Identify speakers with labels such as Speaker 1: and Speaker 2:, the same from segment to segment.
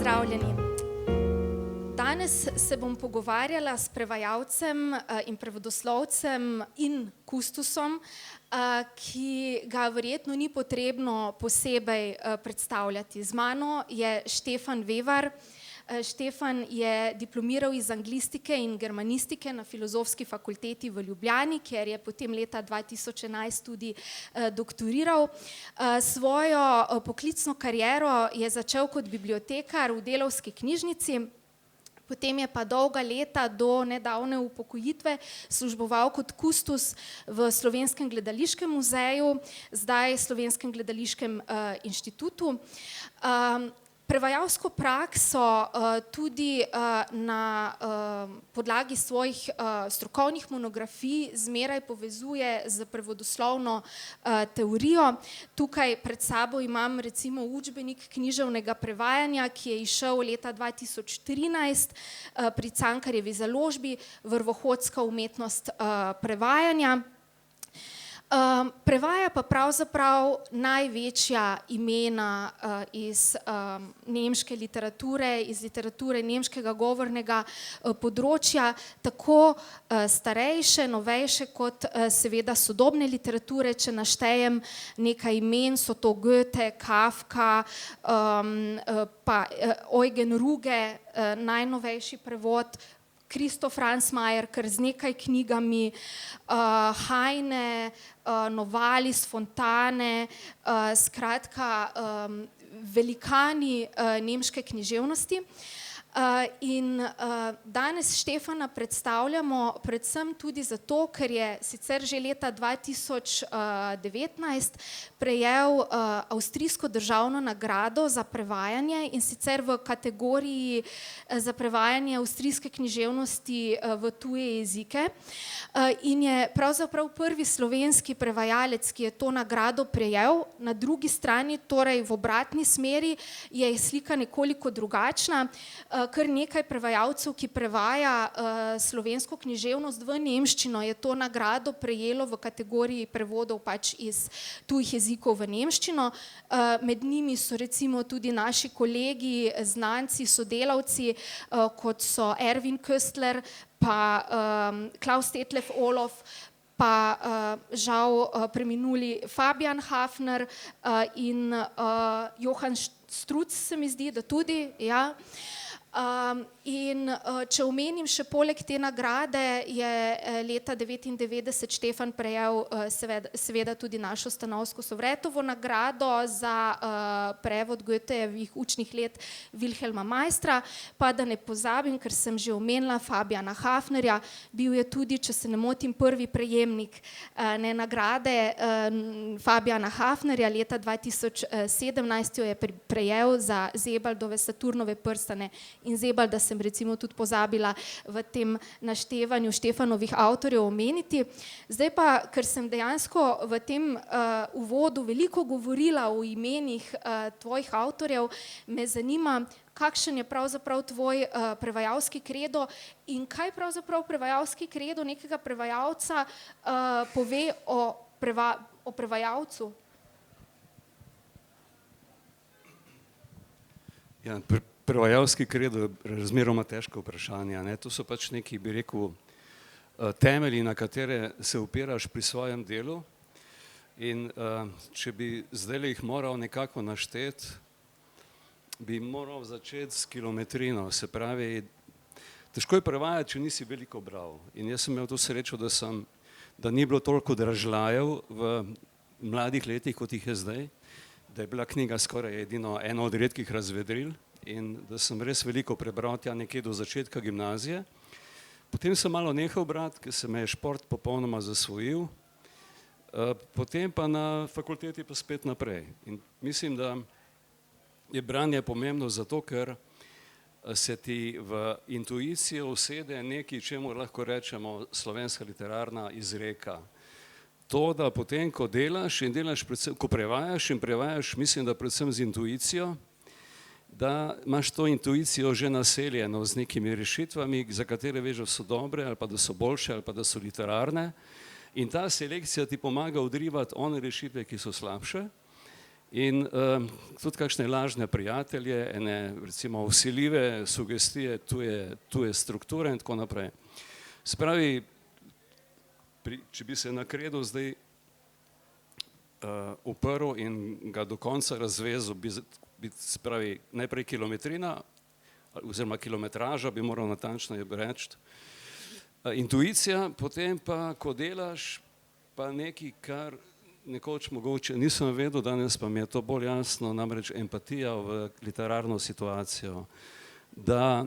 Speaker 1: pozdravljeni. Danes se bom pogovarjala s prevajalcem in prevodoslovcem in kustosom, ki ga verjetno ni potrebno posebej predstavljati. Z mano je Štefan Vevar. Štefan je diplomiral iz anglistike in germanistike na Filozofski fakulteti v Ljubljani, kjer je potem leta 2011 tudi doktoriral. Svojo poklicno kariero je začel kot bibliotekar v Delavski knjižnici, potem je pa dolga leta do nedavne upokojitve služboval kot kustos v Slovenskem gledališkem muzeju, zdaj Slovenskem gledališkem inštitutu. Prevajalsko prakso tudi na podlagi svojih strokovnih monografij zmeraj povezuje z prevodoslovno teorijo. Tukaj pred sabo imam recimo učbenik književnega prevajanja, ki je izšel leta 2013 pri Cankarjevi založbi, Vrvohodska umetnost prevajanja. Prevaja pa pravzaprav največja imena iz nemške literature, iz literature nemškega govornega področja, tako starejše, novejše kot seveda sodobne literature. Če naštejem nekaj imen, so to Goethe, Kafka, pa Eugen Ruge, najnovejši prevod, Christoph Ransmayr, kar z nekaj knjigami, Heine, Novalis, Fontane, skratka velikani nemške književnosti. In danes Štefana predstavljamo predvsem tudi zato, ker je sicer že leta 2019 prejel avstrijsko državno nagrado za prevajanje, in sicer v kategoriji za prevajanje avstrijske književnosti v tuje jezike, in je pravzaprav prvi slovenski prevajalec, ki je to nagrado prejel. Na drugi strani, torej v obratni smeri, je slika nekoliko drugačna. Kar nekaj prevajalcev, ki prevaja slovensko književnost v nemščino, je to nagrado prejelo v kategoriji prevodov pač iz tujih jezikov v nemščino. Med njimi so recimo tudi naši kolegi, znanci, sodelavci, kot so Erwin Köstler, pa Klaus Detlef Olof, pa žal preminuli Fabian Hafner in Johann Struc, se mi zdi, da tudi, ja. In če omenim še poleg te nagrade, je leta 1999 Štefan prejel seveda tudi našo Stanovsko Sovretovo nagrado za prevod Goethejevih učnih let Wilhelma Meistra, pa da ne pozabim, ker sem že omenila Fabiana Hafnerja, bil je tudi, če se ne motim, prvi prejemnik nagrade Fabiana Hafnerja. Leta 2017 jo je prejel za Sebaldove Saturnove prstane in Sebalda sem recimo tudi pozabila v tem naštevanju Štefanovih avtorjev omeniti. Zdaj pa, ker sem dejansko v tem uvodu veliko govorila o imenih tvojih avtorjev, me zanima, kakšen je pravzaprav tvoj prevajalski kredo in kaj pravzaprav prevajalski kredo nekega prevajalca pove o prevajalcu?
Speaker 2: Ja, prevajalski kredo je razmeroma težko vprašanje. To so pač neki, bi rekel, temelji, na katere se opiraš pri svojem delu, in če bi zdaj jih moral nekako našteti, bi moral začeti s kilometrino. Se pravi, težko je prevajati, če nisi veliko bral. In jaz sem imel to srečo, da ni bilo toliko dražljajev v mladih letih, kot jih je zdaj, da je bila knjiga skoraj eno od redkih razvedril, in da sem res veliko prebral tja nekje do začetka gimnazije. Potem sem malo nehal brati, ker se me je šport popolnoma zasvojil, potem pa na fakulteti pa spet naprej. In mislim, da je branje pomembno zato, ker se ti v intuicijo usede nekaj, čemu lahko rečemo slovenska literarna izreka. To, da potem, ko delaš in delaš predvsem, ko prevajaš in prevajaš, mislim, da predvsem z intuicijo, da imaš to intuicijo že naseljeno z nekimi rešitvami, za katere veš, da so dobre ali pa da so boljše ali pa da so literarne, in ta selekcija ti pomaga odrivati one rešitve, ki so slabše, In tudi kakšne lažne prijatelje, ene recimo vsiljive sugestije, tuje strukture in tako naprej. Se pravi, če bi se na kredo zdaj uprl in ga do konca razvezal, bi se pravi najprej kilometrina oziroma kilometraža, bi moral natančno reči, intuicija, potem pa, ko delaš, pa nekaj, kar nekoč mogoče nisem vedel, danes pa mi je to bolj jasno, namreč empatija v literarno situacijo, da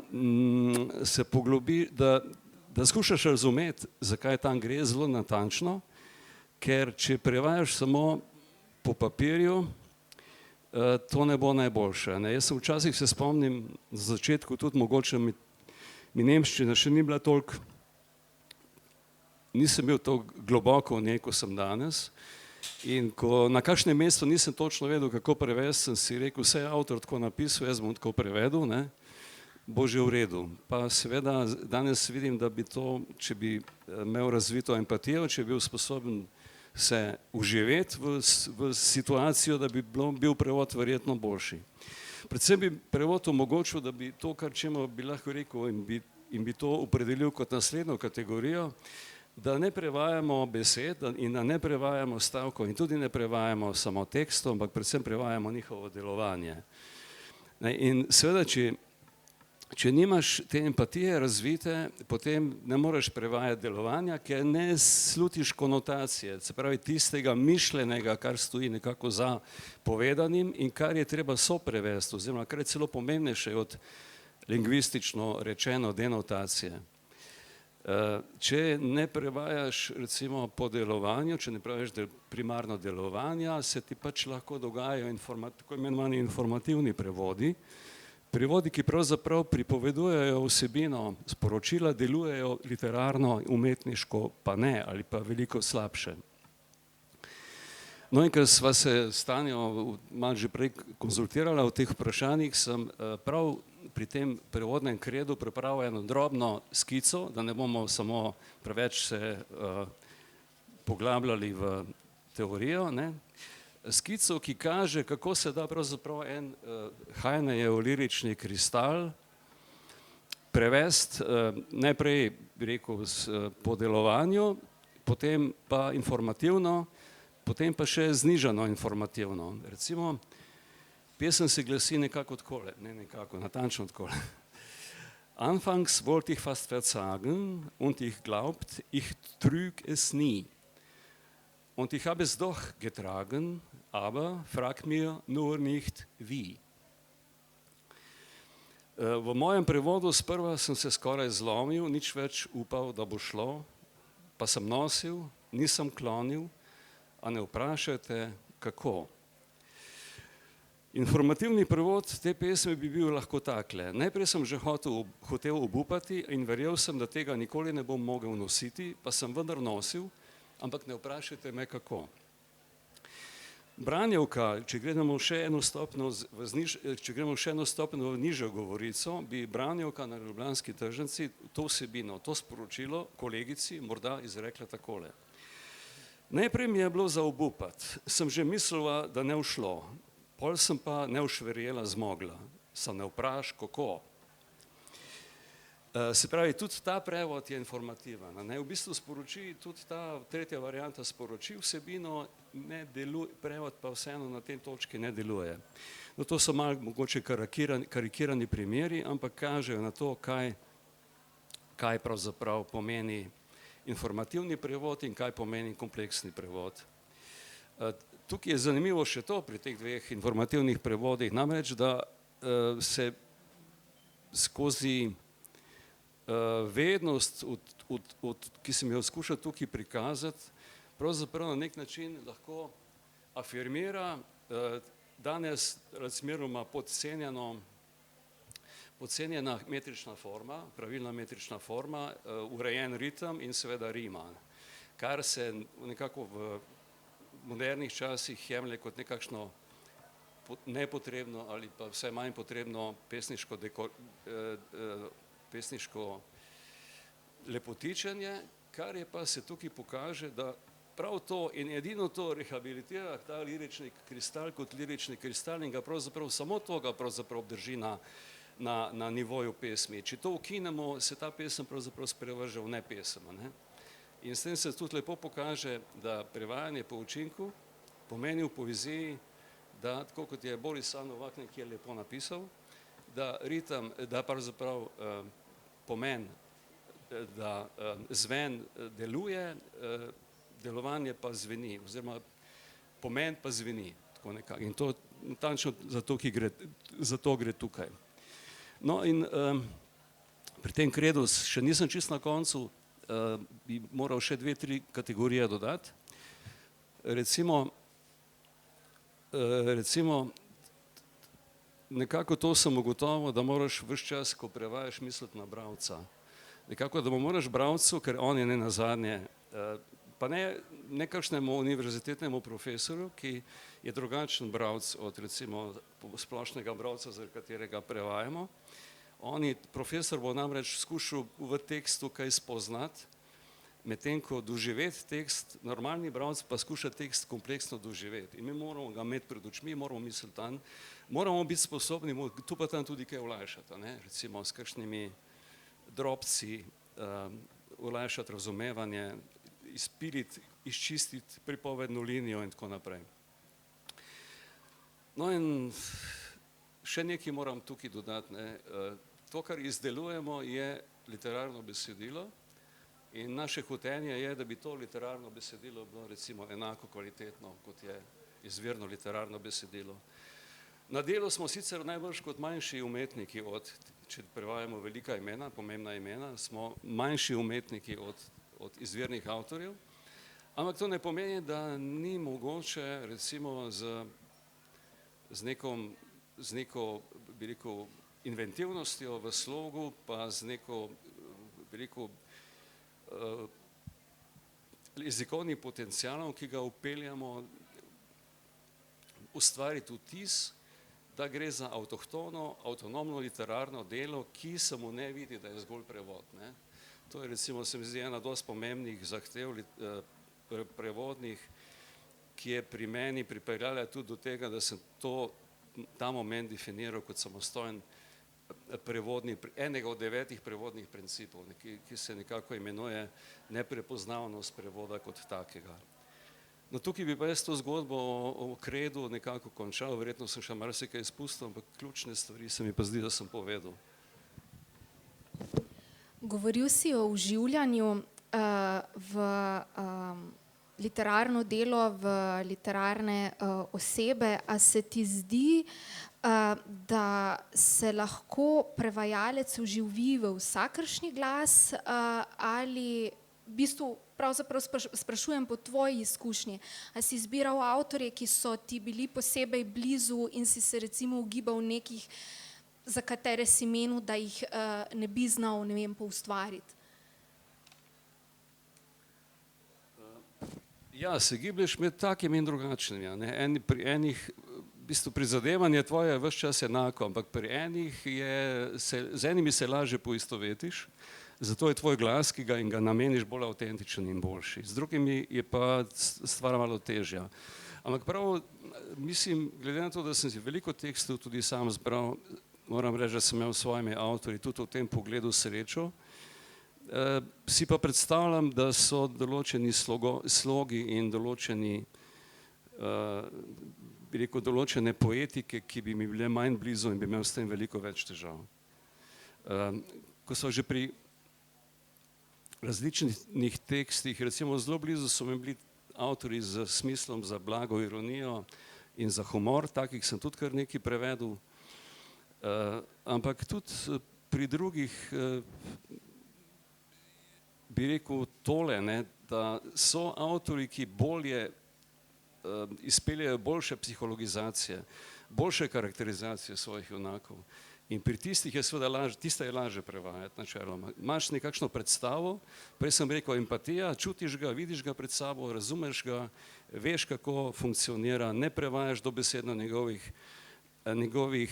Speaker 2: se poglobi, da skušaš razumeti, zakaj tam gre zelo natančno, ker če prevajaš samo po papirju, to ne bo najboljše. Jaz se včasih se spomnim, na začetku tudi mogoče mi nemščina še ni bila toliko, nisem bil toliko globoko v njej, ko sem danes, in ko na kakšnem mestu nisem točno vedel, kako prevesti, sem si rekel, vse je avtor tako napisal, jaz bom tako prevedel, bo že v redu. Pa seveda danes vidim, da bi to, če bi imel razvito empatijo, če bi bil sposoben se uživeti v situacijo, da bi bil prevod verjetno boljši. Predvsem bi prevod omogočil, da bi to, kar čemu bi lahko rekel in bi to opredelil kot naslednjo kategorijo, da ne prevajamo besed in da ne prevajamo stavkov in tudi ne prevajamo samo tekstov, ampak predvsem prevajamo njihovo delovanje. In seveda, če nimaš te empatije razvite, potem ne moreš prevajati delovanja, ker ne slutiš konotacije, se pravi tistega mišljenega, kar stoji nekako za povedanim in kar je treba soprevesti, oziroma kar je celo pomembnejše od lingvistično rečeno denotacije. Če ne prevajaš recimo po delovanju, če ne prevajaš primarno delovanja, se ti pač lahko dogajajo tako imenovani informativni prevodi, prevodi, ki pravzaprav pripovedujejo vsebino sporočila, delujejo literarno, umetniško pa ne, ali pa veliko slabše. No in ker sva se s Tanjo malo že prej konzultirala o teh vprašanjih, sem prav pri tem prevodnem kredu pripravil eno drobno skico, da ne bomo samo preveč se poglabljali v teorijo, skico, ki kaže, kako se da pravzaprav en Heinejev lirični kristal prevesti najprej, bi rekel, po delovanju, potem pa informativno, potem pa še znižano informativno. Recimo, pesem se glasi nekako takole, ne nekako, natančno takole. Anfangs wollte ich fast verzagen und ich glaubt, ich trüg es nie. Und ich habe es doch getragen, aber frag mir nur nicht wie. V mojem prevodu sprva sem se skoraj zlomil, nič več upal, da bo šlo, pa sem nosil, nisem klonil, a ne vprašajte, kako. Informativni prevod te pesmi bi bil lahko takle. Najprej sem že hotel obupati in verjel sem, da tega nikoli ne bom mogel nositi, pa sem vendar nosil, ampak ne vprašajte me, kako. Branjevka, če gremo še eno stopnjo v nižjo govorico, bi Branjevka na ljubljanski tržnici to vsebino, to sporočilo kolegici morda izrekla takole. Najprej mi je bilo za obupati, sem že mislila, da ne ušlo, pol sem pa ne ušverjela zmogla, sem ne vpraš, kako. Se pravi, tudi ta prevod je informativen, v bistvu sporoči, tudi ta tretja varianta sporoči vsebino, prevod pa vseeno na tem točki ne deluje. No, to so malo mogoče karikirani primeri, ampak kažejo na to, kaj pravzaprav pomeni informativni prevod in kaj pomeni kompleksni prevod. Tukaj je zanimivo še to pri teh dveh informativnih prevodih, namreč, da se skozi vednost, ki sem jo skušal tukaj prikazati, pravzaprav na nek način lahko afirmira danes razmeroma podcenjena metrična forma, pravilna metrična forma, urejen ritem in seveda rima, kar se nekako v modernih časih jemlje kot nekakšno nepotrebno ali pa vsaj manj potrebno pesniško lepotičenje, kar je pa se tukaj pokaže, da prav to in edino to rehabilitira ta lirični kristal kot lirični kristal in ga pravzaprav samo to ga pravzaprav obdrži na nivoju pesmi. Če to ukinemo, se ta pesem pravzaprav sprevrže v nepesem. Ne? In s tem se tudi lepo pokaže, da prevajanje po učinku pomeni v poeziji, da tako kot je Boris A. Novak nekje lepo napisal, da ritem, da pravzaprav pomen, da zven deluje, delovanje pa zveni, oziroma pomen pa zveni. Tako nekako. In to natančno za to gre tukaj. No in pri tem kredu še nisem čist na koncu, bi moral še 2-3 kategorije dodati. Recimo, nekako to sem ugotovil, da moraš ves čas, ko prevajaš, misliti na bralca. Nekako, da mu moraš bralcu, ker on je ne nazadnje, pa ne kakšnemu univerzitetnemu profesorju, ki je drugačen bralc od recimo splošnega bralca, za katerega prevajamo. Profesor bo namreč skušal v tekstu kaj spoznati, medtem ko doživeti tekst, normalni bralec pa skuša tekst kompleksno doživeti. In mi moramo ga imeti pred očmi, moramo misliti tam, moramo biti sposobni, tu pa tam tudi kaj olajšati, recimo s kakšnimi drobci, olajšati razumevanje, izpiliti, izčistiti pripovedno linijo in tako naprej. No in še nekaj moram tukaj dodati. To, kar izdelujemo, je literarno besedilo in naše hotenje je, da bi to literarno besedilo bilo recimo enako kvalitetno, kot je izvirno literarno besedilo. Na delu smo sicer najbrž kot manjši umetniki če prevajamo velika imena, pomembna imena, smo manjši umetniki od izvirnih avtorjev, ampak to ne pomeni, da ni mogoče recimo z neko, bi rekel, inventivnostjo v slogu, pa z neko, bi rekel, jezikovnim potencialom, ki ga vpeljamo, ustvariti vtis, da gre za avtonomno literarno delo, ki se mu ne vidi, da je zgolj prevod. To je recimo, se mi zdi, ena dosti pomembnih zahtev prevodnih, ki je pri meni pripeljala tudi do tega, da sem ta moment definiral kot samostojen enega od 9 prevodnih principov, ki se nekako imenuje neprepoznavnost prevoda kot takega. No, tukaj bi pa jaz to zgodbo o kredu nekako končal, verjetno sem še marsikaj izpustil, ampak ključne stvari se mi pa zdi, da sem povedal.
Speaker 1: Govoril si o vživljanju v literarno delo, v literarne osebe, a se ti zdi, da se lahko prevajalec vživi v vsakršni glas ali v bistvu pravzaprav sprašujem po tvoji izkušnji, a si izbiral avtorje, ki so ti bili posebej blizu in si se recimo ugibal nekih, za katere si menil, da jih ne bi znal, ne vem, poustvariti?
Speaker 2: Ja, se giblješ med takim in drugačnim. Pri enih, v bistvu prizadevanje tvoje je ves čas enako, ampak pri enih z enimi se lažje poistovetiš, zato je tvoj glas, ki ga nameniš, bolj avtentičen in boljši. Z drugimi je pa stvar malo težja. Ampak prav, mislim, glede na to, da sem si veliko tekstov tudi sam zbral, moram reči, da sem imel s svojimi avtorji tudi v tem pogledu srečo, si pa predstavljam, da so določeni slogi in določene poetike, ki bi mi bile manj blizu in bi imel s tem veliko več težav. Ko so že pri različnih tekstih, recimo zelo blizu so mi bili avtorji z smislom za blago ironijo in za humor, takih sem tudi kar nekaj prevedel, ampak tudi pri drugih bi rekel tole, da so avtorji, ki bolje izpeljejo boljše psihologizacije, boljše karakterizacije svojih junakov. In pri tistih je seveda lažje, tiste je lažje prevajati načeloma. Imaš nekakšno predstavo, prej sem rekel empatija, čutiš ga, vidiš ga pred sabo, razumeš ga, veš, kako funkcionira, ne prevajaš dobesedno njegovih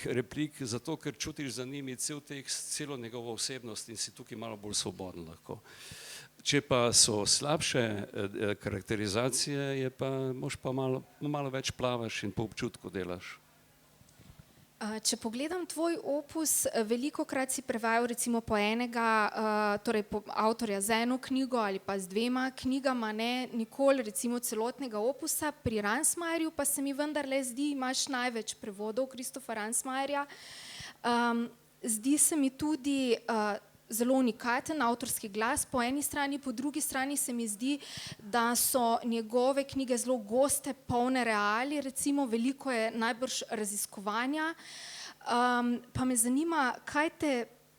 Speaker 2: replik, zato ker čutiš za njimi cel tekst, celo njegovo osebnost in si tukaj malo bolj svoboden lahko. Če pa so slabše karakterizacije, je pa, moš pa malo več plavaš in po občutku delaš.
Speaker 1: Če pogledam tvoj opus, velikokrat si prevajal recimo po enega, torej po avtorja z eno knjigo ali pa z dvema knjigama, ne nikoli recimo celotnega opusa. Pri Ransmayerju pa se mi vendarle zdi, imaš največ prevodov Kristofa Ransmayerja. Zdi se mi tudi zelo unikaten avtorski glas po eni strani, po drugi strani se mi zdi, da so njegove knjige zelo goste, polne reali, recimo veliko je najbrž raziskovanja. Pa me zanima, kaj te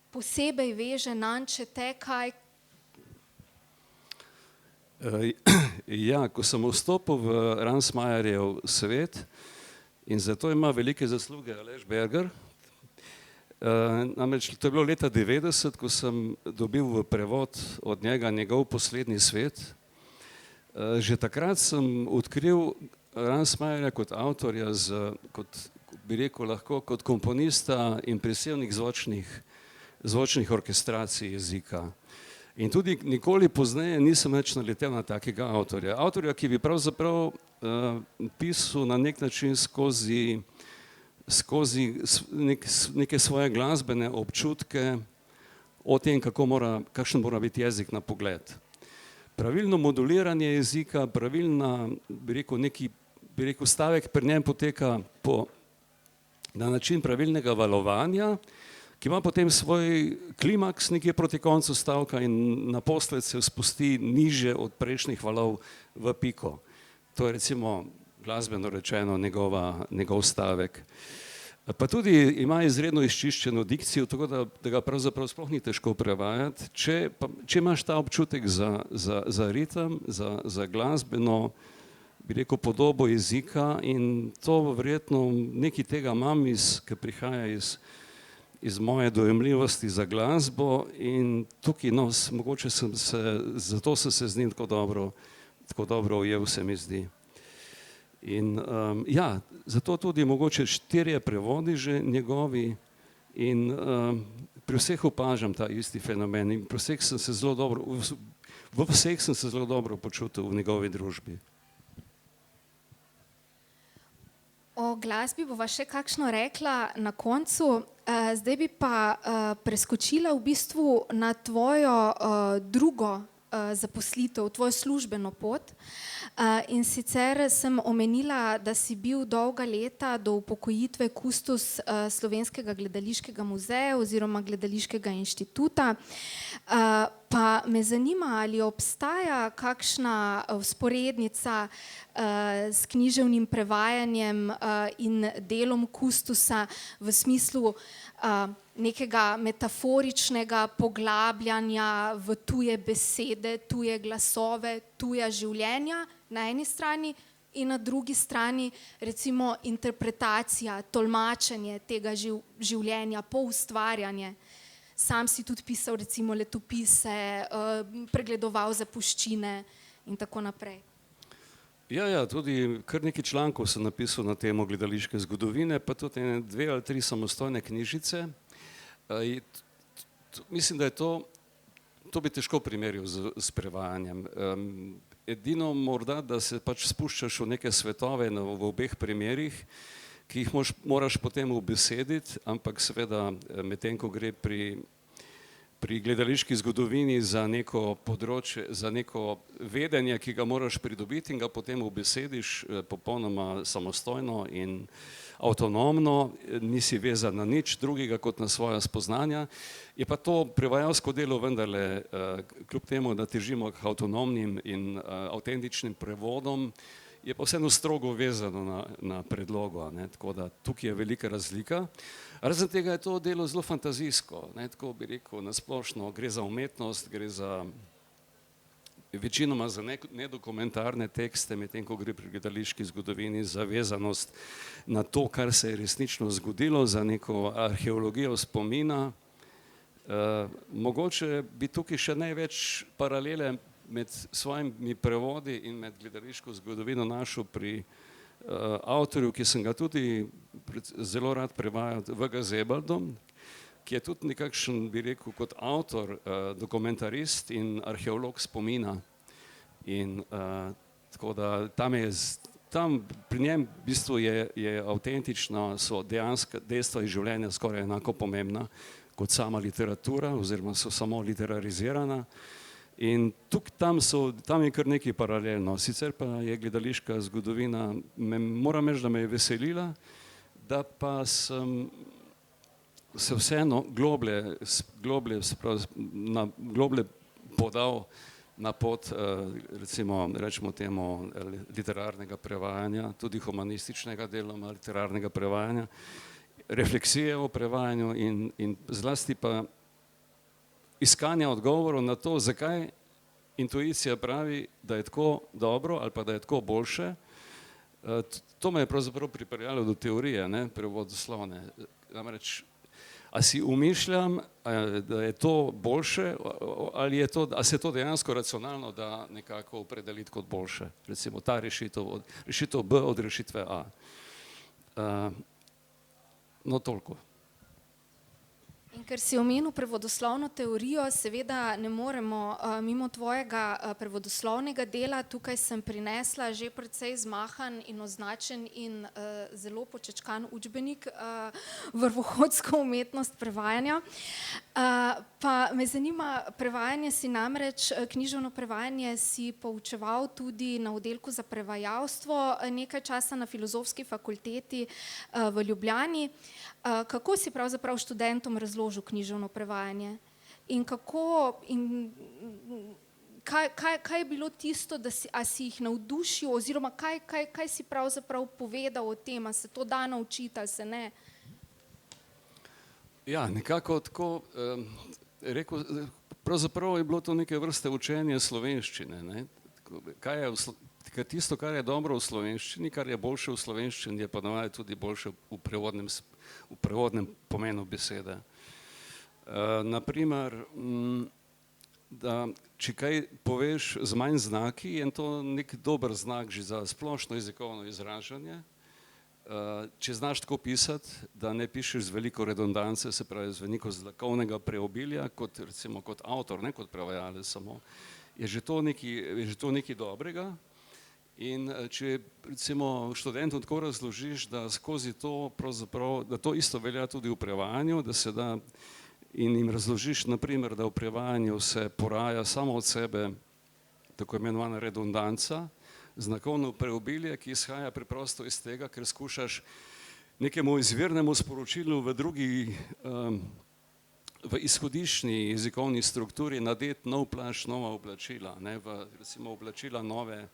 Speaker 1: posebej veže nanj, če te kaj?
Speaker 2: Ja, ko sem vstopil v Ransmayerjev svet in zato ima velike zasluge Aleš Berger. Namreč to je bilo leta 90, ko sem dobil v prevod od njega njegov Poslednji svet. Že takrat sem odkril Ransmayerja kot avtorja, kot bi rekel lahko, kot komponista impresivnih zvočnih orkestracij jezika. In tudi nikoli pozneje nisem več naletel na takega avtorja. Avtorja, ki bi pravzaprav pisal na nek način skozi neke svoje glasbene občutke o tem, kakšen mora biti jezik na pogled. Pravilno moduliranje jezika, pravilna, bi rekel, stavek pri njem poteka na način pravilnega valovanja, ki ima potem svoj klimaks nekje proti koncu stavka in naposled se spusti nižje od prejšnjih valov v piko. To je recimo glasbeno rečeno njegov stavek. Pa tudi ima izredno izčiščeno dikcijo, tako da ga pravzaprav sploh ni težko prevajati. Če imaš ta občutek za ritem, za glasbeno, bi rekel, podobo jezika, in to verjetno nekaj tega imam, ki prihaja iz moje dojemljivosti za glasbo, in tukaj mogoče zato sem se z njim tako dobro ujel, se mi zdi. In ja, zato tudi mogoče 4 prevodi že njegovi in pri vseh opažam ta isti fenomen in v vseh sem se zelo dobro počutil v njegovi družbi.
Speaker 1: O glasbi bova še kakšno rekla na koncu, zdaj bi pa preskočila v bistvu na tvojo drugo zaposlitev, tvojo službeno pot. In sicer sem omenila, da si bil dolga leta do upokojitve kustos Slovenskega gledališkega muzeja oziroma Gledališkega inštituta. Pa me zanima, ali obstaja kakšna vzporednica s književnim prevajanjem in delom kustosa v smislu nekega metaforičnega poglabljanja v tuje besede, tuje glasove, tuja življenja na eni strani in na drugi strani recimo interpretacija, tolmačenje tega življenja, poustvarjanje. Sam si tudi pisal recimo letopise, pregledoval zapuščine in tako naprej.
Speaker 2: Ja, tudi kar nekaj člankov sem napisal na temo gledališke zgodovine, pa tudi 2 ali 3 samostojne knjižice. Mislim, da je to bi težko primerjal s prevajanjem. Edino morda, da se pač spuščaš v neke svetove v obeh primerih, ki jih moraš potem ubesediti, ampak seveda medtem, ko gre pri gledališki zgodovini za neko področje, za neko vedenje, ki ga moraš pridobiti in ga potem ubesediš popolnoma samostojno in avtonomno, nisi vezan na nič drugega kot na svoja spoznanja, je pa to prevajalsko delo vendarle, kljub temu, da težimo k avtonomnim in avtentičnim prevodom, je pa vseeno strogo vezano na predlogo, tako da tukaj je velika razlika. Razen tega je to delo zelo fantazijsko, tako bi rekel, na splošno gre za umetnost, gre za večinoma za nedokumentarne tekste, medtem ko gre pri gledališki zgodovini za vezanost na to, kar se je resnično zgodilo, za neko arheologijo spomina. Mogoče bi tukaj še največ paralele med svojimi prevodi in med gledališko zgodovino našel pri avtorju, ki sem ga tudi zelo rad prevajal, V.G. Zebaldu, ki je tudi nekakšen, bi rekel, kot avtor, dokumentarist in arheolog spomina. In tako da tam pri njem v bistvu je avtentično, so dejansko dejstva iz življenja skoraj enako pomembna kot sama literatura oziroma so samo literarizirana. In tam je kar nekaj paralelno, sicer pa je gledališka zgodovina, moram reči, da me je veselila, da pa sem se vseeno globlje podal na pot, recimo, rečemo temu, literarnega prevajanja, tudi humanističnega deloma literarnega prevajanja, refleksije o prevajanju in zlasti pa iskanja odgovorov na to, zakaj intuicija pravi, da je tako dobro ali pa da je tako boljše. To me je pravzaprav pripeljalo do teorije, prevodoslovne. Namreč, a si umišljam, da je to boljše, ali se to dejansko racionalno da nekako opredeliti kot boljše. Recimo ta rešitev B od rešitve A. No, toliko.
Speaker 1: In ker si omenil prevodoslovno teorijo, seveda ne moremo mimo tvojega prevodoslovnega dela. Tukaj sem prinesla že precej zmahan in označen in zelo počečkan učbenik Vrvohodsko umetnost prevajanja. Pa me zanima, prevajanje si namreč, književno prevajanje si poučeval tudi na oddelku za prevajalstvo, nekaj časa na Filozofski fakulteti v Ljubljani. Kako si pravzaprav študentom razložil književno prevajanje? In kaj je bilo tisto, a si jih navdušil, oziroma kaj si pravzaprav povedal o tem, a se to da naučiti ali se ne?
Speaker 2: Ja, nekako tako rekel, pravzaprav je bilo to neke vrste učenje slovenščine. Tisto, kar je dobro v slovenščini, kar je boljše v slovenščini, je pa navadno tudi boljše v prevodnem pomenu besede. Naprimer, da če kaj poveš z manj znaki, je to nek dober znak že za splošno jezikovno izražanje. Če znaš tako pisati, da ne pišeš z veliko redundance, se pravi z veliko znakovnega preobilja, kot recimo kot avtor, ne kot prevajalec samo, je že to nekaj dobrega. In če recimo študentom tako razložiš, da skozi to pravzaprav, da to isto velja tudi v prevajanju, da se da, in jim razložiš naprimer, da v prevajanju se poraja samo od sebe tako imenovana redundanca, znakovno preobilje, ki izhaja preprosto iz tega, ker skušaš nekemu izvirnemu sporočilu v izhodiščni jezikovni strukturi nadeti nov plašč, nova oblačila, recimo oblačila nove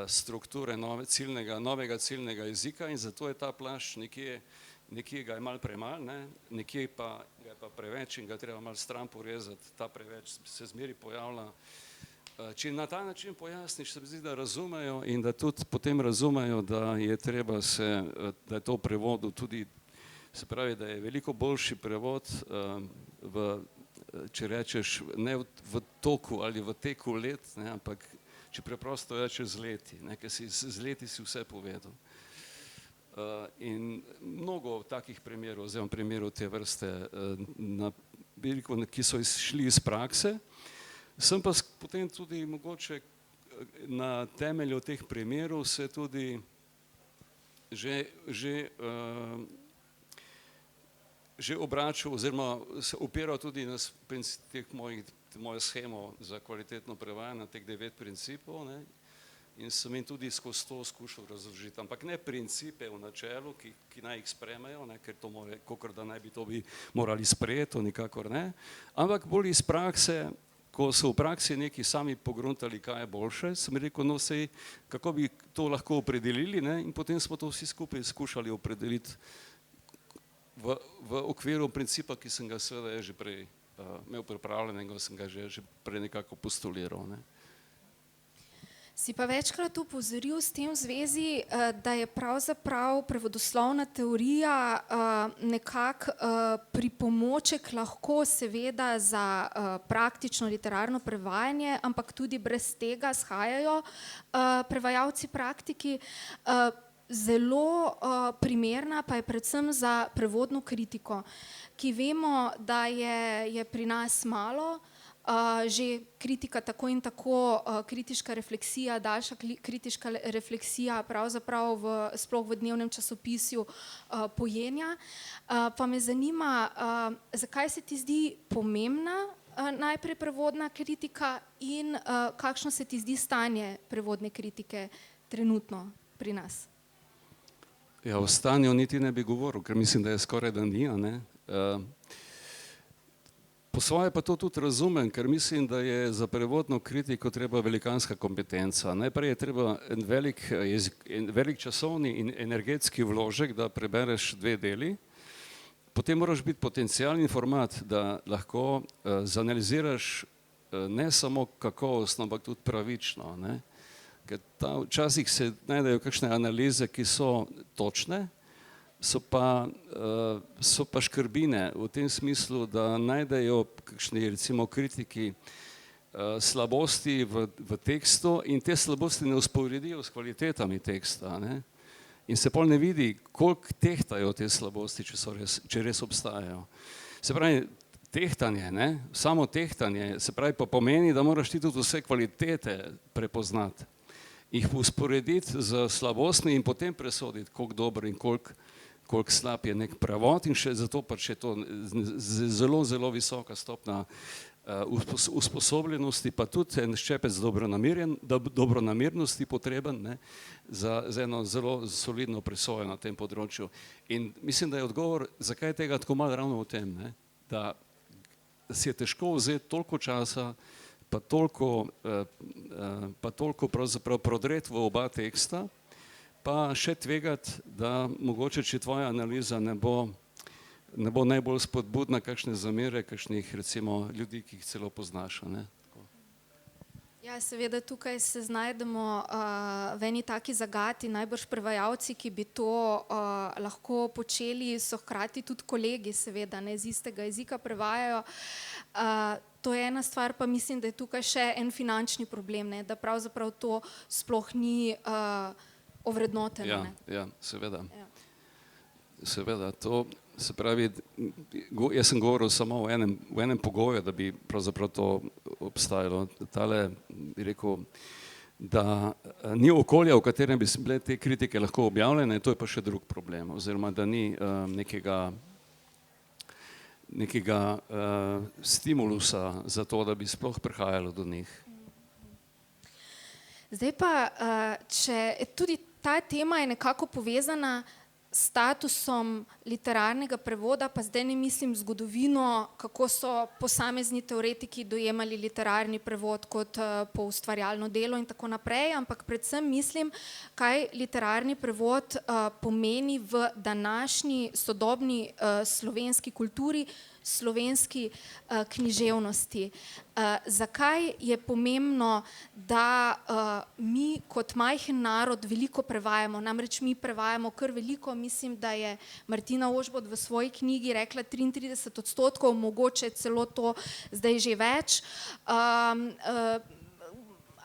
Speaker 2: strukture, novega ciljnega jezika, in zato je ta plašč nekje ga je malo premalo, nekje pa ga je pa preveč in ga treba malo stran porezati, ta preveč se zmeri pojavlja. Če na ta način pojasniš, se mi zdi, da razumejo in da tudi potem razumejo, da je treba da je to v prevodu tudi, se pravi, da je veliko boljši prevod če rečeš ne v toku ali v teku let, ampak če preprosto rečeš z leti, ker z leti si vse povedal. In mnogo takih primerov, oziroma primerov te vrste, ki so šli iz prakse. Sem pa potem tudi mogoče na temelju teh primerov se tudi že obračal oziroma se opiral tudi na mojo shemo za kvalitetno prevajanje, teh 9 principov, in sem jim tudi skozi to skušal razložiti. Ampak ne principe v načelu, ki naj jih sprejmejo, ker to kakor da naj bi to morali sprejeti, nikakor ne, ampak bolj iz prakse. Ko so v praksi neki sami pogruntali, kaj je boljše, sem rekel, no sej, kako bi to lahko opredelili, in potem smo to vsi skupaj skušali opredeliti v okviru principa, ki sem ga seveda že prej imel pripravljenega, sem ga že prej nekako postuliral.
Speaker 1: Si pa večkrat opozoril s tem v zvezi, da je pravzaprav prevodoslovna teorija nekako pripomoček lahko seveda za praktično literarno prevajanje, ampak tudi brez tega shajajo prevajalci praktiki. Zelo primerna pa je predvsem za prevodno kritiko. ki vemo, da je pri nas malo. Že kritika tako in tako, kritiška refleksija, daljša kritiška refleksija pravzaprav sploh v dnevnem časopisju pojenja. Pa me zanima, zakaj se ti zdi pomembna najprej prevodna kritika in kakšno se ti zdi stanje prevodne kritike trenutno pri nas?
Speaker 2: Ja, o stanju niti ne bi govoril, ker mislim, da je skoraj da ni, ne. Po svoje pa to tudi razumem, ker mislim, da je za prevodno kritiko treba velikanska kompetenca. Najprej je treba en velik časovni in energetski vložek, da prebereš 2 deli. Potem moraš biti potencialni format, da lahko zanaliziraš ne samo kakovostno, ampak tudi pravično, ne. Ker včasih se najdejo kakšne analize, ki so točne, so pa škrbine v tem smislu, da najdejo kakšni recimo kritiki slabosti v tekstu in te slabosti ne usporedijo s kvalitetami teksta, ne. In se pol ne vidi, koliko tehtajo te slabosti, če res obstajajo. Se pravi, tehtanje, ne, samo tehtanje, se pravi pa pomeni, da moraš ti tudi vse kvalitete prepoznati, jih usporediti z slabostmi in potem presoditi, koliko dober in koliko slab je nek prevod in še zato pač je to zelo, zelo visoka stopnja usposobljenosti, pa tudi en ščepec dobronamernosti potreben, ne, za eno zelo solidno presojo na tem področju. In mislim, da je odgovor, zakaj tega tako malo ravno v tem, ne, da si je težko vzeti toliko časa, pa toliko pravzaprav prodreti v oba teksta, pa še tvegati, da mogoče, če tvoja analiza ne bo najbolj spodbudna, kakšne zamere, kakšnih recimo ljudi, ki jih celo poznaš, ne.
Speaker 1: Ja, seveda tukaj se znajdemo v eni taki zagati, najbrž prevajalci, ki bi to lahko počeli, so hkrati tudi kolegi, seveda, ne, z istega jezika prevajajo. To je ena stvar, pa mislim, da je tukaj še en finančni problem, ne, da pravzaprav to sploh ni ovrednoteno, ne.
Speaker 2: Ja, seveda. Seveda, to se pravi, jaz sem govoril samo v enem pogoju, da bi pravzaprav to obstajalo. Tale bi rekel, da ni okolja, v katerem bi bile te kritike lahko objavljene, to je pa še drug problem, oziroma da ni nekega stimulusa za to, da bi sploh prihajalo do njih.
Speaker 1: Zdaj pa, če tudi ta tema je nekako povezana s statusom literarnega prevoda, pa zdaj ne mislim zgodovino, kako so posamezni teoretiki dojemali literarni prevod kot poustvarjalno delo in tako naprej, ampak predvsem mislim, kaj literarni prevod pomeni v današnji sodobni slovenski kulturi, slovenski književnosti. Zakaj je pomembno, da mi kot majhen narod veliko prevajamo, namreč mi prevajamo kar veliko, mislim, da je Martina Ožbolt v svoji knjigi rekla 33%, mogoče celo to zdaj že več.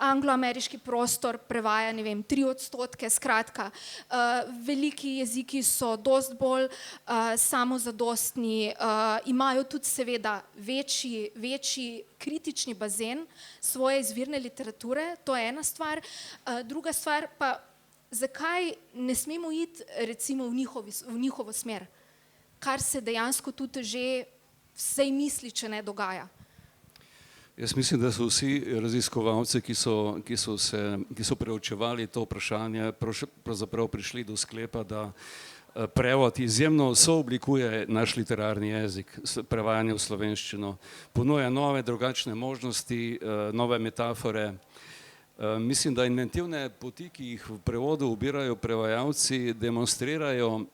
Speaker 1: Anglo-ameriški prostor prevaja, ne vem, 3%, skratka, veliki jeziki so dosti bolj samozadostni, imajo tudi seveda večji kritični bazen svoje izvirne literature, to je ena stvar. Druga stvar pa, zakaj ne smemo iti recimo v njihovo smer, kar se dejansko tudi že vsej misli, če ne dogaja.
Speaker 2: Jaz mislim, da so vsi raziskovalci, ki so preučevali to vprašanje, pravzaprav prišli do sklepa, da prevod izjemno sooblikuje naš literarni jezik, prevajanje v slovenščino, ponuja nove, drugačne možnosti, nove metafore. Mislim, da inventivne poti, ki jih v prevodu ubirajo prevajalci, demonstrirajo,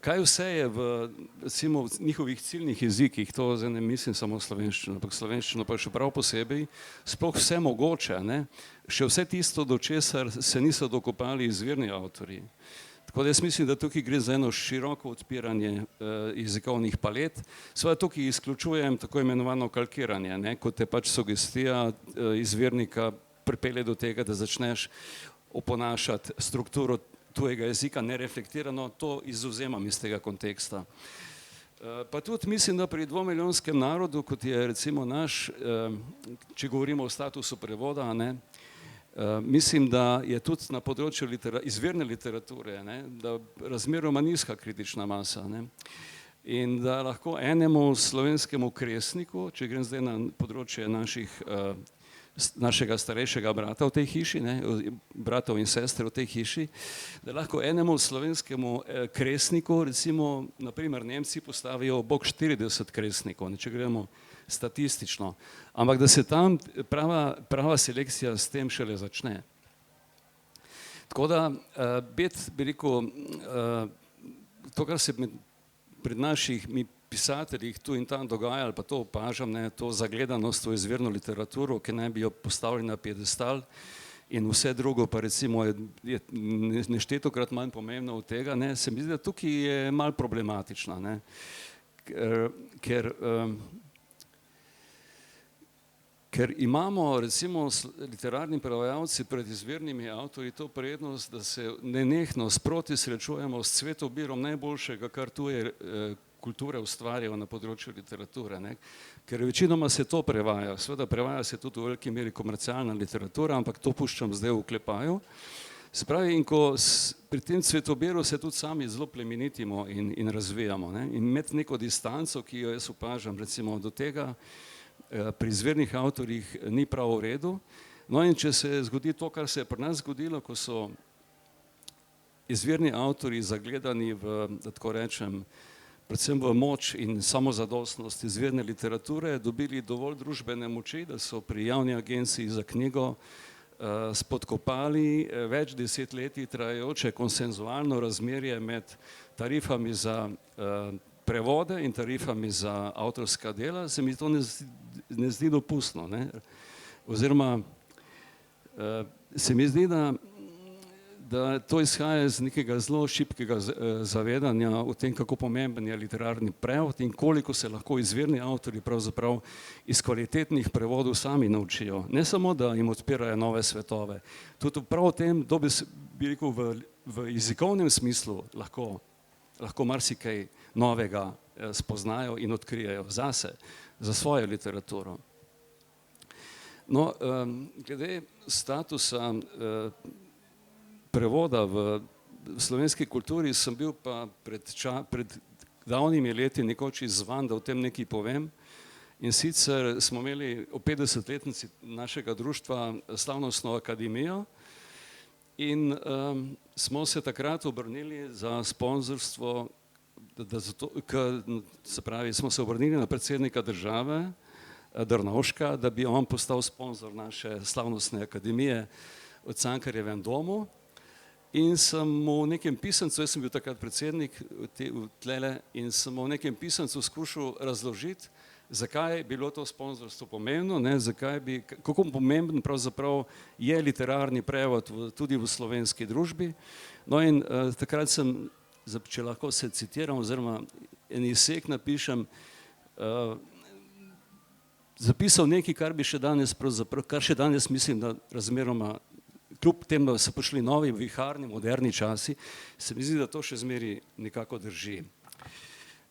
Speaker 2: kaj vse je v recimo njihovih ciljnih jezikih, to zdaj ne mislim samo slovenščino, ampak slovenščino pa še prav posebej, sploh vse mogoče, ne, še vse tisto, do česar se niso dokopali izvirni avtorji. Tako da jaz mislim, da tukaj gre za eno široko odpiranje jezikovnih palet, seveda tukaj izključujem tako imenovano kalkiranje, ne, ko te pač sugestija izvirnika pripelje do tega, da začneš oponašati strukturo tujega jezika nereflektirano, to izvzemam iz tega konteksta. Pa tudi mislim, da pri dvomilijonskem narodu, kot je recimo naš, če govorimo o statusu prevoda, ne, mislim, da je tudi na področju izvirne literature, ne, da razmeroma nizka kritična masa, ne, in da lahko enemu slovenskemu kresniku, če grem zdaj na področje našega starejšega brata v tej hiši, ne, bratov in sester v tej hiši, da lahko enemu slovenskemu kresniku, recimo, naprimer Nemci postavijo bok 40 kresnikov, ne, če gremo statistično, ampak da se tam prava selekcija s tem šele začne. Tako da bi rekel, to, kar se pred mi pisateljih tu in tam dogaja, ali pa to opažam, ne, to zagledanost v izvirno literaturo, ki naj bi jo postavili na piedestal, in vse drugo pa recimo je neštetokrat manj pomembno od tega, ne, se mi zdi, da tukaj je malo problematična, ne, ker imamo recimo literarni prevajalci pred izvirnimi avtorji to prednost, da se nenehno sproti srečujemo s cvetobirom najboljšega, kar tuje kulture ustvarjajo na področju literature, ne? Ker večinoma se to prevaja, seveda prevaja se tudi v veliki meri komercialna literatura, ampak to puščam zdaj v oklepaju. Se pravi, in ko pri tem cvetobiru se tudi sami zelo plemenitimo in razvijamo, ne? In imeti neko distanco, ki jo jaz opažam recimo do tega, pri izvirnih avtorjih ni prav v redu. No, in če se zgodi to, kar se je pri nas zgodilo, ko so izvirni avtorji zagledani v, da tako rečem, predvsem v moč in samozadostnost izvirne literature, dobili dovolj družbene moči, da so pri javni agenciji za knjigo spodkopali več desetletij trajajoče konsenzualno razmerje med tarifami za prevode in tarifami za avtorska dela. Se mi to ne zdi dopustno, ne? Oziroma se mi zdi, da to izhaja iz nekega zelo šibkega zavedanja o tem, kako pomemben je literarni prevod in koliko se lahko izvirni avtorji pravzaprav iz kvalitetnih prevodov sami naučijo. Ne samo, da jim odpirajo nove svetove, tudi prav v tem, da bi rekel, v jezikovnem smislu lahko marsikaj novega spoznajo in odkrijejo zase, za svojo literaturo. No, glede statusa prevoda v slovenski kulturi sem bil pa pred davnimi leti nekoč izzvan, da o tem nekaj povem. In sicer smo imeli o 50-letnici našega društva slavnostno akademijo in smo se takrat obrnili za sponzorstvo, se pravi, smo se obrnili na predsednika države Drnovška, da bi on postal sponzor naše slavnostne akademije v Cankarjevem domu. In sem mu v nekem pisancu, jaz sem bil takrat predsednik tlele, in sem mu v nekem pisancu skušal razložiti, zakaj je bilo to sponzorstvo pomembno, ne, kako pomemben pravzaprav je literarni prevod tudi v slovenski družbi. No in takrat sem, če lahko se citiram, oziroma en izsek napišem, zapisal nekaj, kar še danes mislim, da razmeroma, kljub tem, da so prišli novi, viharni, moderni časi, se mi zdi, da to še zmeri nekako drži.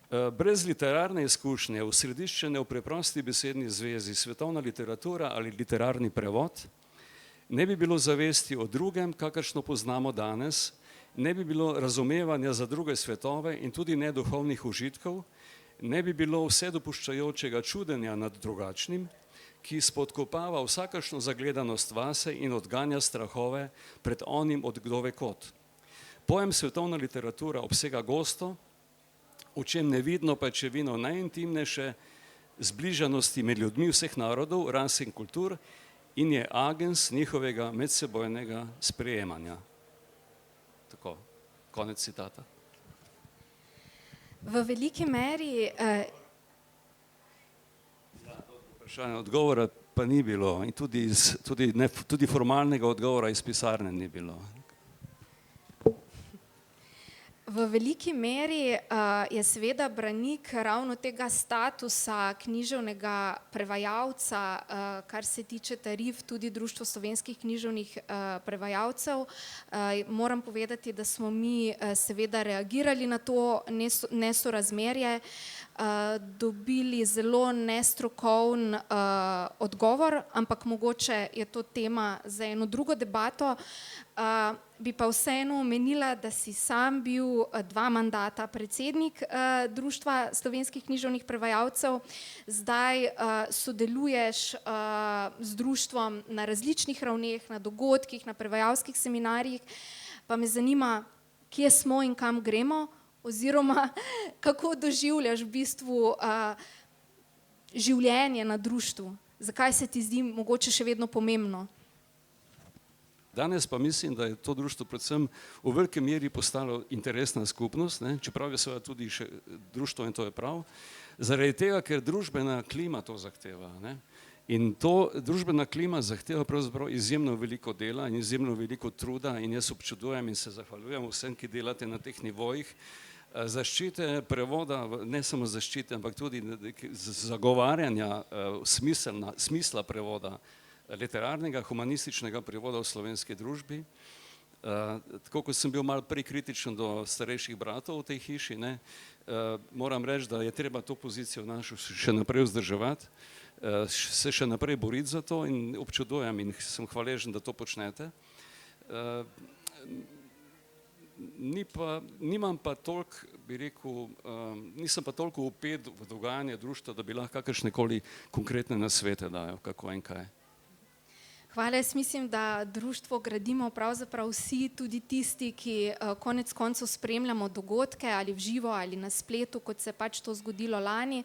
Speaker 2: Brez literarne izkušnje, osrediščene v preprosti besedni zvezi, svetovna literatura ali literarni prevod, ne bi bilo zavesti o drugem, kakršno poznamo danes, ne bi bilo razumevanja za druge svetove in tudi ne duhovnih užitkov, ne bi bilo vse dopuščajočega čudenja nad drugačnim, ki spodkopava vsakršno zagledanost vase in odganja strahove pred onim od kdove kot. Pojem svetovna literatura obsega gosto, v čem nevidno pajčevino najintimnejše zbližanosti med ljudmi vseh narodov, ras in kultur in je agens njihovega medsebojnega sprejemanja. Tako, konec citata.
Speaker 1: V veliki meri
Speaker 2: vprašanje odgovora pa ni bilo in tudi formalnega odgovora iz pisarne ni bilo.
Speaker 1: V veliki meri je seveda branik ravno tega statusa književnega prevajalca, kar se tiče tarif, tudi Društvo slovenskih književnih prevajalcev. Moram povedati, da smo mi seveda reagirali na to nesorazmerje. dobili zelo nestrokoven odgovor, ampak mogoče je to tema za eno drugo debato. Bi pa vseeno omenila, da si sam bil 2 mandata predsednik Društva slovenskih književnih prevajalcev, zdaj sodeluješ z društvom na različnih ravneh, na dogodkih, na prevajalskih seminarjih, pa me zanima, kje smo in kam gremo, oziroma kako doživljaš v bistvu življenje na društvu, zakaj se ti zdi mogoče še vedno pomembno?
Speaker 2: Danes pa mislim, da je to društvo predvsem v veliki meri postalo interesna skupnost, ne? Čeprav je seveda tudi še društvo in to je prav, zaradi tega, ker družbena klima to zahteva, ne? In to družbena klima zahteva pravzaprav izjemno veliko dela in izjemno veliko truda in jaz občudujem in se zahvaljujem vsem, ki delate na teh nivojih, zaščite prevoda, ne samo zaščite, ampak tudi zagovarjanja smisla prevoda, literarnega, humanističnega prevoda v slovenski družbi. Tako kot sem bil malo prej kritičen do starejših bratov v tej hiši, ne, moram reči, da je treba to pozicijo našo še naprej vzdrževati, se še naprej boriti za to in občudujem in sem hvaležen, da to počnete. Nimam pa toliko, bi rekel, nisem pa toliko vpet v dogajanje društva, da bi lahko kakršnekoli konkretne nasvete dajal, kako in kaj.
Speaker 1: Hvala, jaz mislim, da društvo gradimo pravzaprav vsi, tudi tisti, ki konec koncev spremljamo dogodke ali v živo ali na spletu, kot se je pač to zgodilo lani.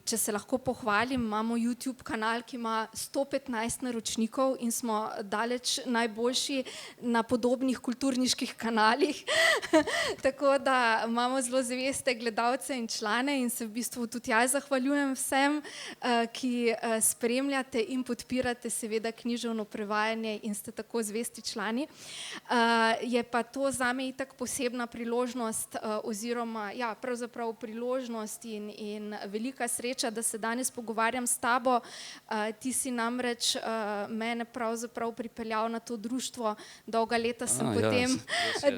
Speaker 1: Če se lahko pohvalim, imamo YouTube kanal, ki ima 115 naročnikov in smo daleč najboljši na podobnih kulturniških kanalih. Tako da imamo zelo zveste gledalce in člane in se v bistvu tudi jaz zahvaljujem vsem, ki spremljate in podpirate seveda književno prevajanje in ste tako zvesti člani. Je pa to zame itak posebna priložnost oziroma ja, pravzaprav priložnost in velika sreča, da se danes pogovarjam s tabo. Ti si namreč mene pravzaprav pripeljal na to društvo, dolga leta sem potem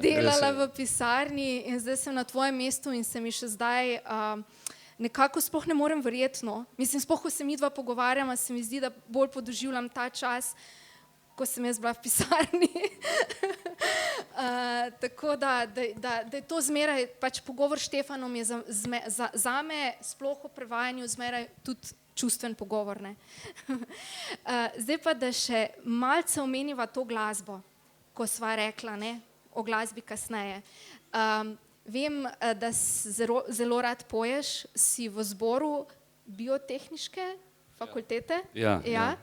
Speaker 1: delala v pisarni in zdaj sem na tvojem mestu in se mi še zdaj nekako sploh ne morem verjeti, no. Mislim, sploh ko se midva pogovarjama, se mi zdi, da bolj podoživljam ta čas, ko sem jaz bila v pisarni. Tako da je to zmeraj, pač pogovor s Štefanom je zame sploh o prevajanju zmeraj tudi čustven pogovor, ne. Zdaj pa, da še malce omeniva to glasbo, ko sva rekla, ne, o glasbi kasneje. Vem, da zelo rad poješ, si v zboru biotehniške fakultete.
Speaker 2: Ja.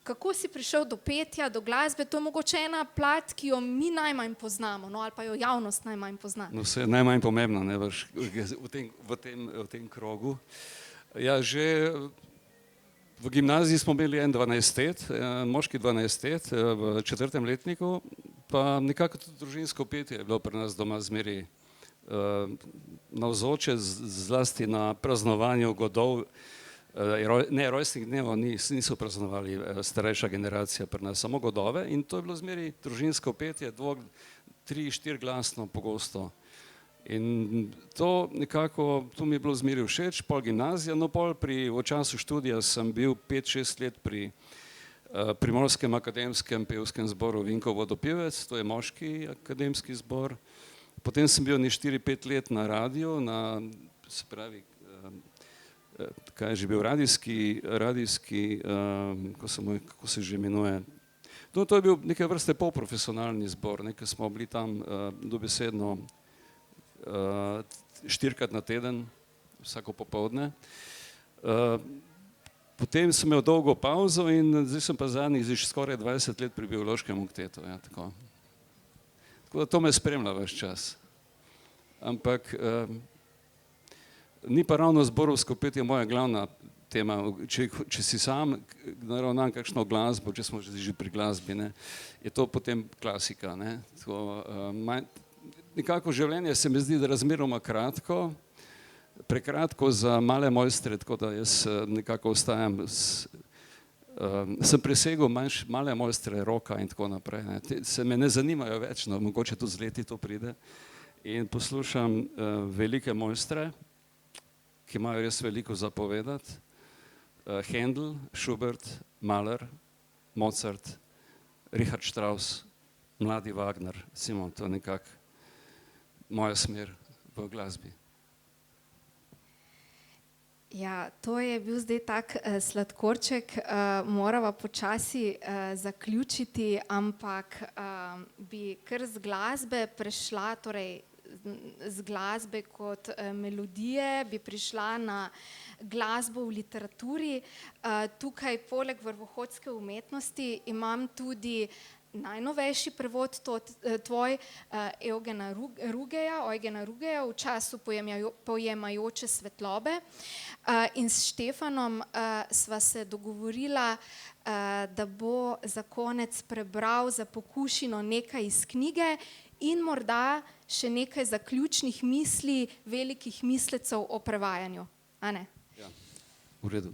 Speaker 1: Kako si prišel do petja, do glasbe? To je mogoče ena plat, ki jo mi najmanj poznamo, no, ali pa jo javnost najmanj pozna.
Speaker 2: No, vse je najmanj pomembno, ne, v tem krogu. Ja, že v gimnaziji smo imeli en 12 let, moški 12 let v 4. letniku, pa nekako tudi družinsko petje je bilo pri nas doma zmeri navzoče, zlasti na praznovanju godov. Ne, rojstnih dnevov niso praznovali starejša generacija pri nas, samo godove in to je bilo zmeri družinsko petje, 3-4 glasno pogosto. In to nekako, to mi je bilo zmeri všeč, pol gimnazija, no pol v času študija sem bil 5-6 let pri Primorskem akademskem pevskem zboru Vinkov vodopevec, to je moški akademski zbor. Potem sem bil 4-5 let na radiju, se pravi, kaj je že bil, radijski, kako se že imenuje. No, to je bil neke vrste polprofesionalni zbor, nekaj smo bili tam dobesedno 4-krat na teden, vsako popoldne. Potem sem imel dolgo pavzo in zdaj sem pa zadnjih skoraj 20 let pri biološkem oktetu. Ja, tako da to me spremlja ves čas. Ampak ni pa ravno zborovsko petje moja glavna tema. Če si sam naravnam kakšno glasbo, če smo že pri glasbi, ne, je to potem klasika. Ne. Nekako življenje se mi zdi, da razmeroma kratko, prekratko za male mojstre, tako da jaz nekako ostajam, sem presegel male mojstre roka in tako naprej. Ne. Se me ne zanimajo več, no, mogoče tudi z leti to pride. in poslušam velike mojstre, ki imajo res veliko za povedati. Händel, Schubert, Mahler, Mozart, Richard Strauss, mladi Wagner, recimo, to je nekako moja smer v glasbi.
Speaker 1: Ja, to je bil zdaj tak sladkorček, morava počasi zaključiti, ampak bi kar z glasbe prešla, torej z glasbe kot melodije, bi prišla na glasbo v literaturi. Tukaj poleg vrvohodske umetnosti imam tudi najnovejši prevod tvoj Eugena Rugeja v času Pojemajoče svetlobe. In s Štefanom sva se dogovorila, da bo za konec prebral za pokušino nekaj iz knjige in morda še nekaj zaključnih misli velikih mislecev o prevajanju. A ne?
Speaker 2: Ja, v redu.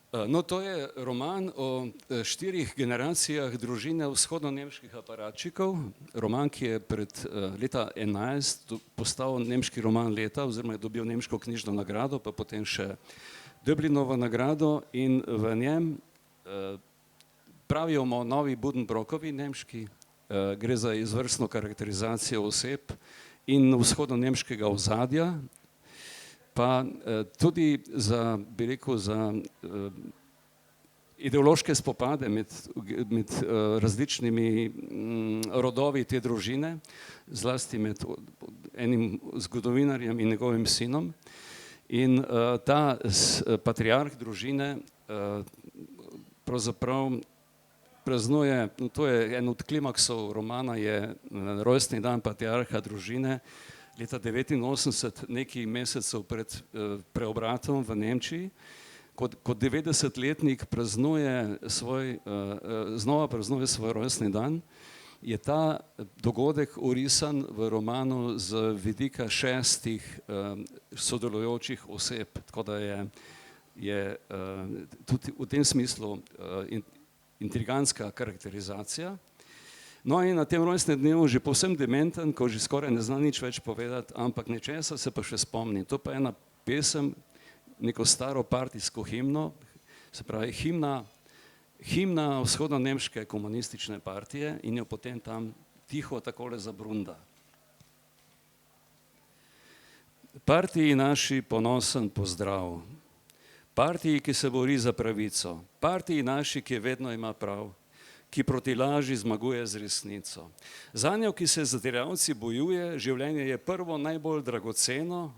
Speaker 2: No, to je roman o 4 generacijah družine vzhodno-nemških aparatčikov. Roman, ki je pred leta 11 postal nemški roman leta, oziroma je dobil nemško knjižno nagrado, pa potem še Dublinovo nagrado, in v njem pravijo novi Buddenbrookovi nemški, gre za izvrstno karakterizacijo oseb in vzhodno-nemškega ozadja, pa tudi za, bi rekel, za ideološke spopade med različnimi rodovi te družine, zlasti med enim zgodovinarjem in njegovim sinom. In ta patriarh družine pravzaprav praznuje, to je en od klimaksov romana, je rojstni dan patriarha družine, leta 89, nekaj mesecev pred preobratom v Nemčiji, kot 90-letnik znova praznuje svoj rojstni dan, je ta dogodek orisan v romanu z vidika 6 sodelujočih oseb, tako da je tudi v tem smislu intrigantska karakterizacija. No, in na tem rojstnem dnevu že povsem dementen, ko že skoraj ne zna nič več povedati, ampak nečesa se pa še spomni. To pa je ena pesem, neko staro partijsko himno, se pravi himna vzhodno-nemške komunistične partije, in jo potem tam tiho takole zabrunda. Partiji naši ponosen pozdrav, partiji, ki se bori za pravico, partiji naši, ki vedno ima prav, ki proti laži zmaguje z resnico. Zanjo, ki se z zatiralci bojuje, življenje je prvo najbolj dragoceno,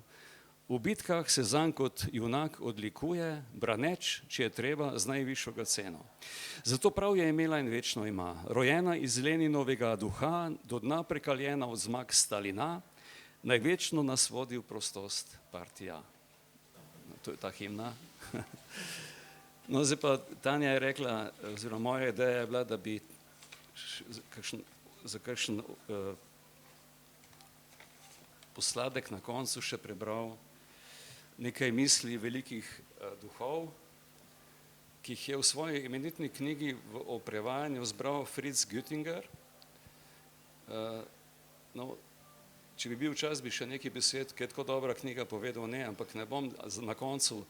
Speaker 2: v bitkah se zanj kot junak odlikuje, braneč, če je treba, z najvišjega ceno. Zato prav je imela in večno ima, rojena iz Leninovega duha, do dna prekaljena od zmag Stalina, največno nas vodi v prostost partija. To je ta himna. No, zdaj pa Tanja je rekla, oziroma moja ideja je bila, da bi za kakšen posladek na koncu še prebral nekaj misli velikih duhov, ki jih je v svoji imenitni knjigi o prevajanju zbral Fritz Gütinger. No, če bi bil čas, bi še nekaj besed, ker je tako dobra knjiga povedal, ne, ampak ne bom na koncu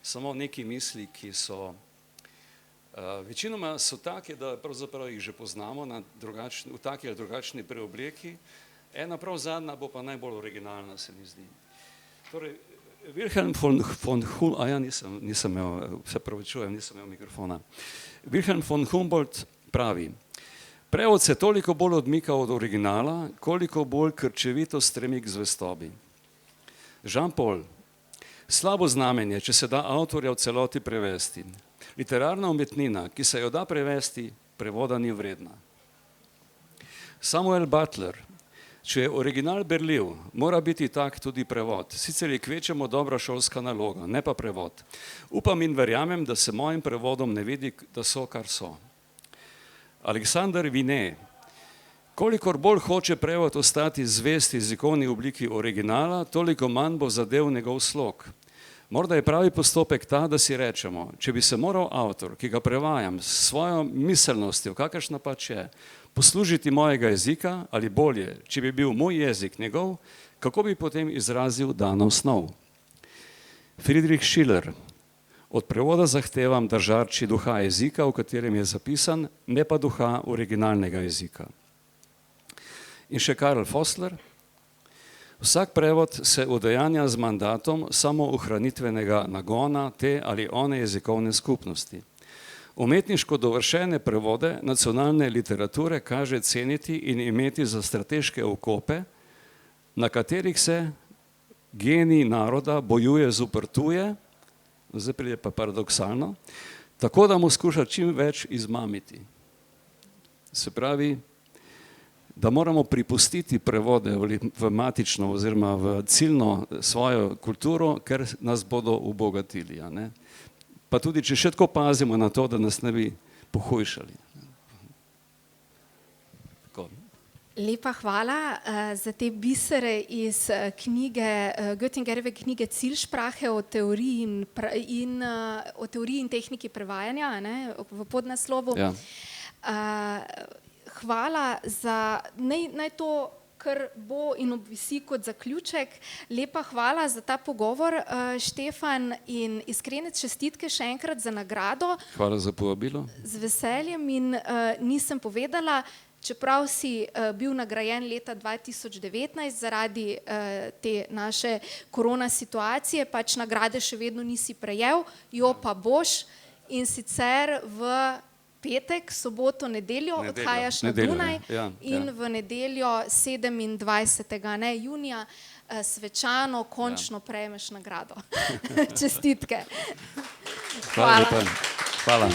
Speaker 2: samo neki misli, ki so, večinoma so take, da pravzaprav jih že poznamo v taki ali drugačni preobleki. Ena prav zadnja bo pa najbolj originalna, se mi zdi. Torej, Wilhelm von Humboldt pravi: prevod se toliko bolj odmika od originala, koliko bolj krčevito stremi k zvestobi. Jean-Paul: slabo znamenje, če se da avtorja v celoti prevesti. Literarna umetnina, ki se jo da prevesti, prevoda ni vredna. Samuel Butler: če je original berljiv, mora biti tak tudi prevod. Sicer je kvečjemu dobra šolska naloga, ne pa prevod. Upam in verjamem, da se mojim prevodom ne vidi, da so, kar so. Alexander Vinet: kolikor bolj hoče prevod ostati zvest jezikovni obliki originala, toliko manj bo zadev njegov slog. Morda je pravi postopek ta, da si rečemo, če bi se moral avtor, ki ga prevajam, s svojo miselnostjo, kakršna pač je, poslužiti mojega jezika, ali bolje, če bi bil moj jezik njegov, kako bi potem izrazil dano snov. Friedrich Schiller: od prevoda zahtevam, da žarči duha jezika, v katerem je zapisan, ne pa duha originalnega jezika. In še Karl Fossler: vsak prevod se udejanja z mandatom samoohranitvenega nagona te ali one jezikovne skupnosti. Umetniško dovršene prevode nacionalne literature kaže ceniti in imeti za strateške okope, na katerih se genij naroda bojuje zoper tuje, zdaj pride pa paradoksalno, tako da mu skuša čim več izmamiti. Se pravi, da moramo pripustiti prevode v matično oziroma v ciljno svojo kulturo, ker nas bodo obogatili. Pa tudi, če še tako pazimo na to, da nas ne bi pohujšali. Tako.
Speaker 1: Lepa hvala za te bisere iz knjige, Göttingerjeve knjige Zielsprache o teoriji in tehniki prevajanja, v podnaslovu.
Speaker 2: Ja.
Speaker 1: Hvala za, naj to kar bo in obvisi kot zaključek. Lepa hvala za ta pogovor, Štefan, in iskrene čestitke še enkrat za nagrado.
Speaker 2: Hvala za povabilo.
Speaker 1: Z veseljem in nisem povedala, čeprav si bil nagrajen leta 2019 zaradi te naše korona situacije, pač nagrade še vedno nisi prejel, jo pa boš, in sicer v petek, soboto, nedeljo odhajaš na Dunaj in v nedeljo 27. junija svečano končno prejmeš nagrado. Čestitke.
Speaker 2: Hvala. Hvala.